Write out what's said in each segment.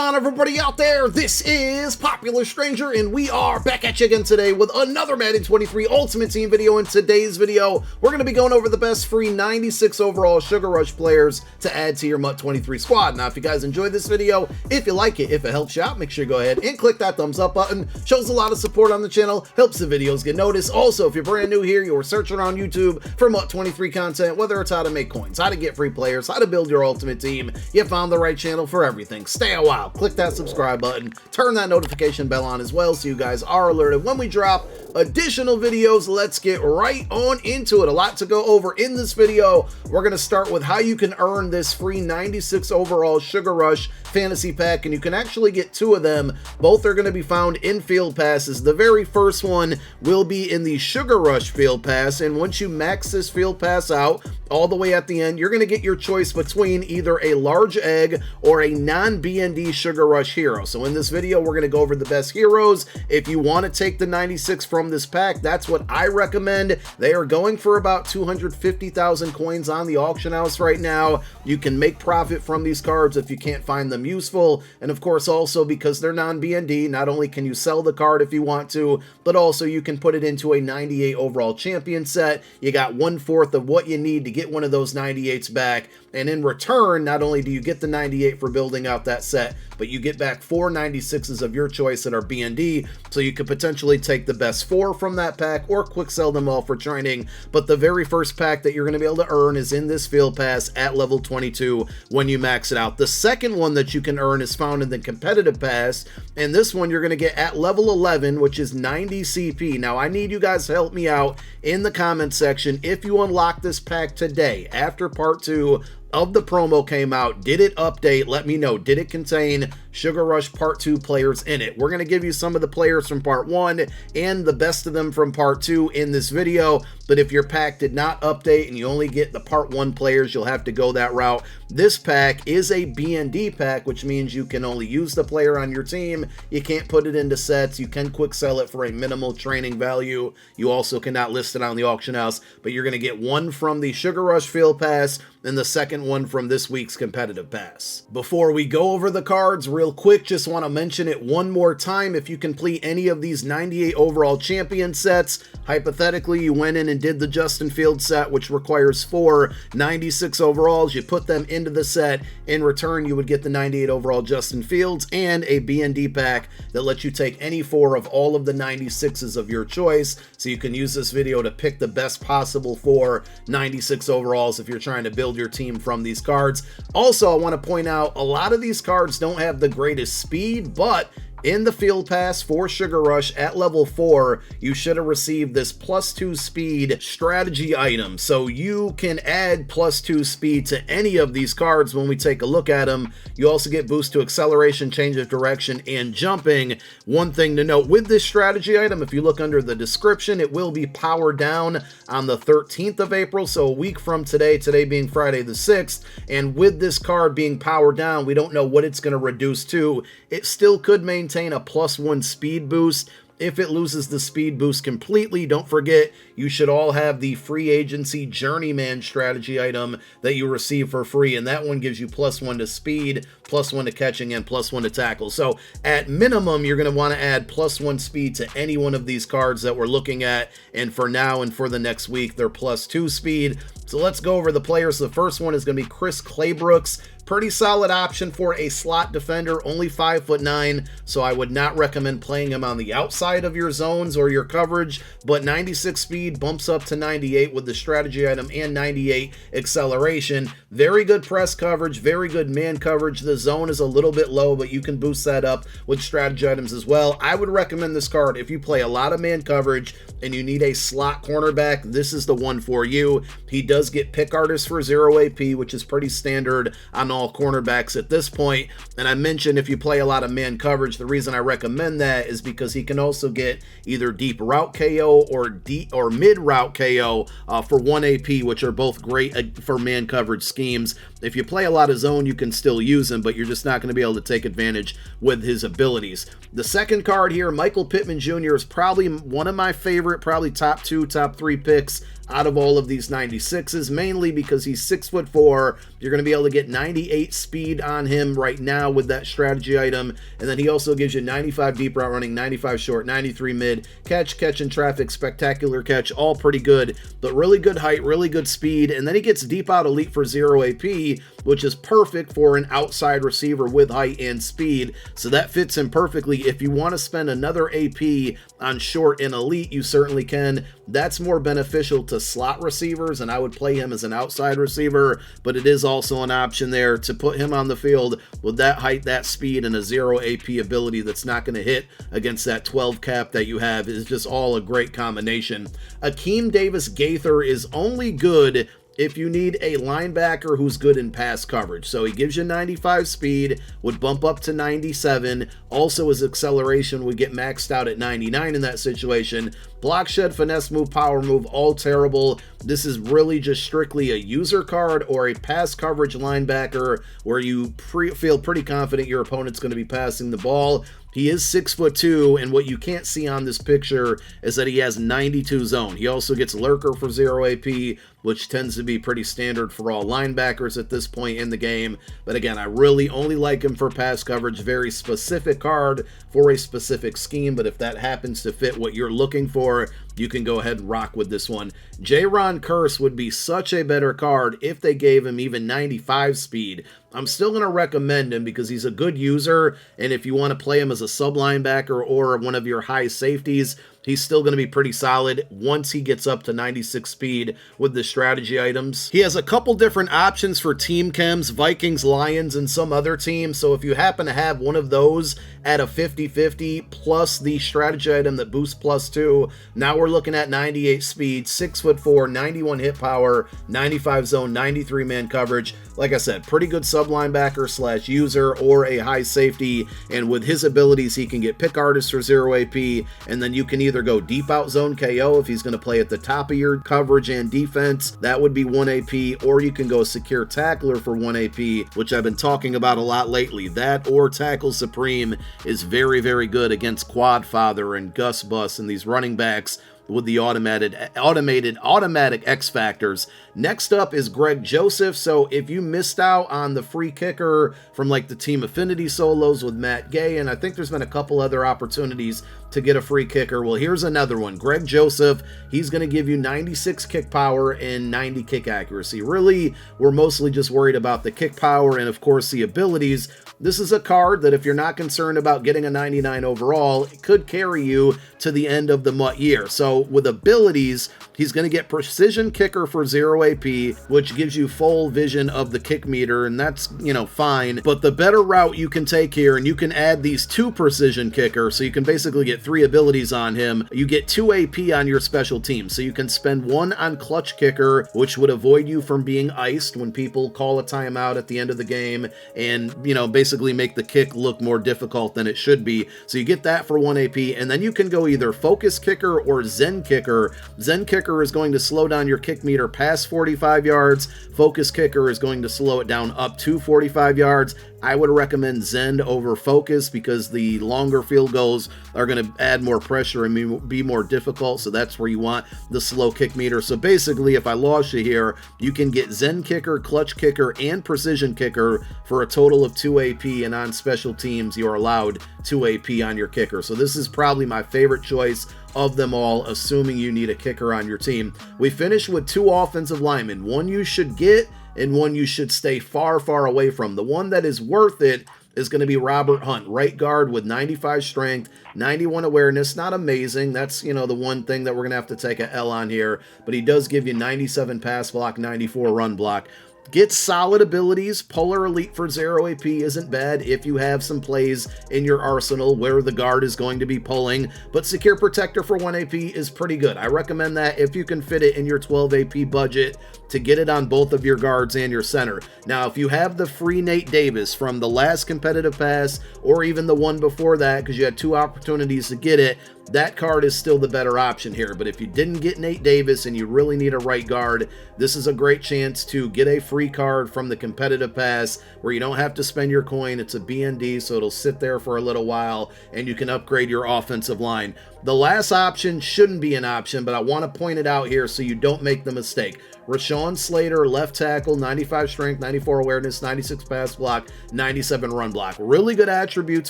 on, everybody out there? This is Popular Stranger, and we are back at you again today with another Madden 23 Ultimate Team video. In today's video, we're going to be going over the best free 96 overall Sugar Rush players to add to your MUT 23 squad. Now, if you guys enjoyed this video, if you like it, if it helps you out, make sure you go ahead and click that thumbs up button. Shows a lot of support on the channel, helps the videos get noticed. Also, if you're brand new here, you're searching around YouTube for MUT 23 content, whether it's how to make coins, how to get free players, how to build your ultimate team, you found the right channel for everything. Stay a while, click that subscribe button, turn that notification bell on as well so you guys are alerted when we drop additional videos. Let's get right on into it. A lot to go over in this video. We're going to start with how you can earn this free 96 overall Sugar Rush fantasy pack, and you can actually get two of them. Both are going to be found in field passes. The very first one will be in the Sugar Rush field pass, and once you max this field pass out all the way at the end, you're going to get your choice between either a large egg or a non-BND Sugar Rush hero. So in this video, we're going to go over the best heroes. If you want to take the 96 from this pack, that's what I recommend. They are going for about 250,000 coins on the auction house right now. You can make profit from these cards if you can't find them useful, and of course also because they're non-BND, not only can you sell the card if you want to, but also you can put it into a 98 overall champion set. You got 1/4 of what you need to get one of those 98s back, and in return, not only do you get the 98 for building out that set, but you get back 4 96s of your choice that are BND, so you could potentially take the best 4 from that pack or quick sell them all for training. But the very first pack that you're going to be able to earn is in this field pass at level 22 when you max it out. The second one that you can earn is found in the competitive pass, and this one you're going to get at level 11, which is 90 CP. Now, I need you guys to help me out in the comment section. If you unlock this pack today after part 2 of the promo came out, did it update? Let me know. Did it contain Sugar Rush Part 2 players in it? We're going to give you some of the players from Part 1 and the best of them from Part 2 in this video, but if your pack did not update and you only get the Part 1 players, you'll have to go that route. This pack is a BND pack, which means you can only use the player on your team. You can't put it into sets. You can quick sell it for a minimal training value. You also cannot list it on the auction house, but you're going to get one from the Sugar Rush Field Pass and the second one from this week's competitive pass. Before we go over the cards real quick, just want to mention it one more time. If you complete any of these 98 overall champion sets, hypothetically you went in and did the Justin Fields set, which requires 4 96 overalls, you put them into the set. In return, you would get the 98 overall Justin Fields and a BND pack that lets you take any 4 of all of the 96s of your choice, so you can use this video to pick the best possible 4 96 overalls if you're trying to build your team from these cards. Also, I want to point out a lot of these cards don't have the greatest speed, but in the field pass for Sugar Rush at level 4, you should have received this +2 speed strategy item. So you can add +2 speed to any of these cards when we take a look at them. You also get boost to acceleration, change of direction, and jumping. One thing to note with this strategy item, if you look under the description, it will be powered down on the 13th of April, so a week from today, today being Friday the 6th. And with this card being powered down, we don't know what it's going to reduce to. It still could maintain a +1 speed boost. If it loses the speed boost completely, don't forget, you should all have the free agency journeyman strategy item that you receive for free, and that one gives you +1 to speed, +1 to catching, and +1 to tackle. So at minimum, you're going to want to add +1 speed to any one of these cards that we're looking at, and for now and for the next week, they're +2 speed. So let's go over the players. The first one is going to be Chris Claybrooks. Pretty solid option for a slot defender, only 5'9", so I would not recommend playing him on the outside of your zones or your coverage, but 96 speed bumps up to 98 with the strategy item and 98 acceleration. Very good press coverage, very good man coverage. The zone is a little bit low, but you can boost that up with strategy items as well. I would recommend this card if you play a lot of man coverage and you need a slot cornerback. This is the one for you. He does get pick artist for 0 AP, which is pretty standard on all cornerbacks at this point. And I mentioned if you play a lot of man coverage, the reason I recommend that is because he can also get either deep route KO or mid route KO for 1 AP, which are both great for man coverage schemes. If you play a lot of zone, you can still use him, but you're just not going to be able to take advantage with his abilities. The second card here, Michael Pittman Jr., is probably one of my favorite, probably top 2, top 3 picks out of all of these 96s, mainly because he's 6'4". You're going to be able to get 98 speed on him right now with that strategy item, and then he also gives you 95 deep route running, 95 short, 93 mid, catch in traffic, spectacular catch, all pretty good, but really good height, really good speed, and then he gets deep out elite for 0 AP, which is perfect for an outside receiver with height and speed, so that fits him perfectly. If you want to spend another AP on short and elite, you certainly can. That's more beneficial to slot receivers, and I would play him as an outside receiver, but it is also an option there to put him on the field with that height, that speed, and a 0 AP ability that's not going to hit against that 12 cap that you have. Is just all a great combination. Akeem Davis Gaither is only good if you need a linebacker who's good in pass coverage. So he gives you 95 speed, would bump up to 97. Also, his acceleration would get maxed out at 99 in that situation. Block shed, finesse move, power move, all terrible. This is really just strictly a user card or a pass coverage linebacker where you feel pretty confident your opponent's going to be passing the ball. He is 6'2", and what you can't see on this picture is that he has 92 zone. He also gets lurker for 0 AP, which tends to be pretty standard for all linebackers at this point in the game. But again, I really only like him for pass coverage. Very specific card for a specific scheme, but if that happens to fit what you're looking for, you can go ahead and rock with this one. J-Ron Curse would be such a better card if they gave him even 95 speed. I'm still going to recommend him because he's a good user, and if you want to play him as a sub linebacker or one of your high safeties, he's still going to be pretty solid once he gets up to 96 speed with the strategy items. He has a couple different options for team chems, Vikings, Lions, and some other teams, so if you happen to have one of those at a 50-50 plus the strategy item that boosts +2, now we're looking at 98 speed, 6'4", 91 hit power, 95 zone, 93 man coverage. Like I said, pretty good sub linebacker slash user or a high safety, and with his abilities he can get pick artist for 0 AP, and then you can either go deep out zone KO if he's going to play at the top of your coverage and defense, that would be 1 AP, or you can go secure tackler for 1 AP, which I've been talking about a lot lately. That or tackle supreme is very, very good against Quad Father and Gus Bus and these running backs with the automatic X factors. Next up is Greg Joseph. So if you missed out on the free kicker from like the Team Affinity solos with Matt Gay, and I think there's been a couple other opportunities to get a free kicker, well, here's another one. Greg Joseph, he's going to give you 96 kick power and 90 kick accuracy. Really, we're mostly just worried about the kick power and of course the abilities. This is a card that if you're not concerned about getting a 99 overall, it could carry you to the end of the MUT year. So with abilities, he's going to get precision kicker for 0 AP, which gives you full vision of the kick meter, and that's, you know, fine. But the better route you can take here, and you can add these 2 precision kicker, so you can basically get 3 abilities on him. You get 2 AP on your special team, so you can spend 1 on clutch kicker, which would avoid you from being iced when people call a timeout at the end of the game, and, you know, basically make the kick look more difficult than it should be. So you get that for 1 AP, and then you can go either focus kicker or Zen kicker. Zen kicker is going to slow down your kick meter past 45 yards. Focus kicker is going to slow it down up to 45 yards. I would recommend Zen over Focus because the longer field goals are going to add more pressure and be more difficult, so that's where you want the slow kick meter. So basically, if I lost you here, you can get Zen kicker, clutch kicker, and precision kicker for a total of 2 AP, and on special teams, you are allowed 2 AP on your kicker. So this is probably my favorite choice of them all, assuming you need a kicker on your team. We finish with 2 offensive linemen. One you should get and one you should stay far, far away from. The one that is worth it is going to be Robert Hunt, right guard with 95 strength, 91 awareness. Not amazing. That's, you know, the one thing that we're going to have to take a L on here, but he does give you 97 pass block, 94 run block. Get solid abilities. Polar Elite for 0 AP isn't bad if you have some plays in your arsenal where the guard is going to be pulling, but Secure Protector for 1 AP is pretty good. I recommend that if you can fit it in your 12 AP budget to get it on both of your guards and your center. Now, if you have the free Nate Davis from the last competitive pass or even the one before that, because you had 2 opportunities to get it, that card is still the better option here. But if you didn't get Nate Davis and you really need a right guard, this is a great chance to get a free free card from the competitive pass where you don't have to spend your coin. It's a BND, so it'll sit there for a little while and you can upgrade your offensive line. The last option shouldn't be an option, but I want to point it out here so you don't make the mistake. Rashawn Slater, left tackle, 95 strength, 94 awareness, 96 pass block, 97 run block. Really good attributes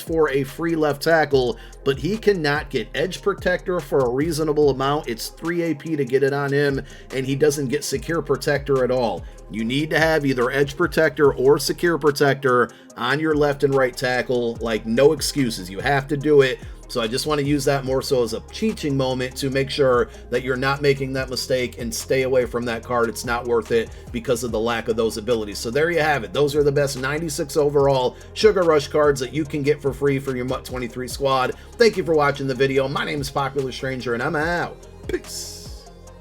for a free left tackle, but he cannot get edge protector for a reasonable amount. It's 3 AP to get it on him, and he doesn't get secure protector at all. You need to have either edge protector or secure protector on your left and right tackle. Like, no excuses. You have to do it. So I just want to use that more so as a teaching moment to make sure that you're not making that mistake and stay away from that card. It's not worth it because of the lack of those abilities. So there you have it. Those are the best 96 overall Sugar Rush cards that you can get for free for your MUT 23 squad. Thank you for watching the video. My name is Popular Stranger, and I'm out. Peace.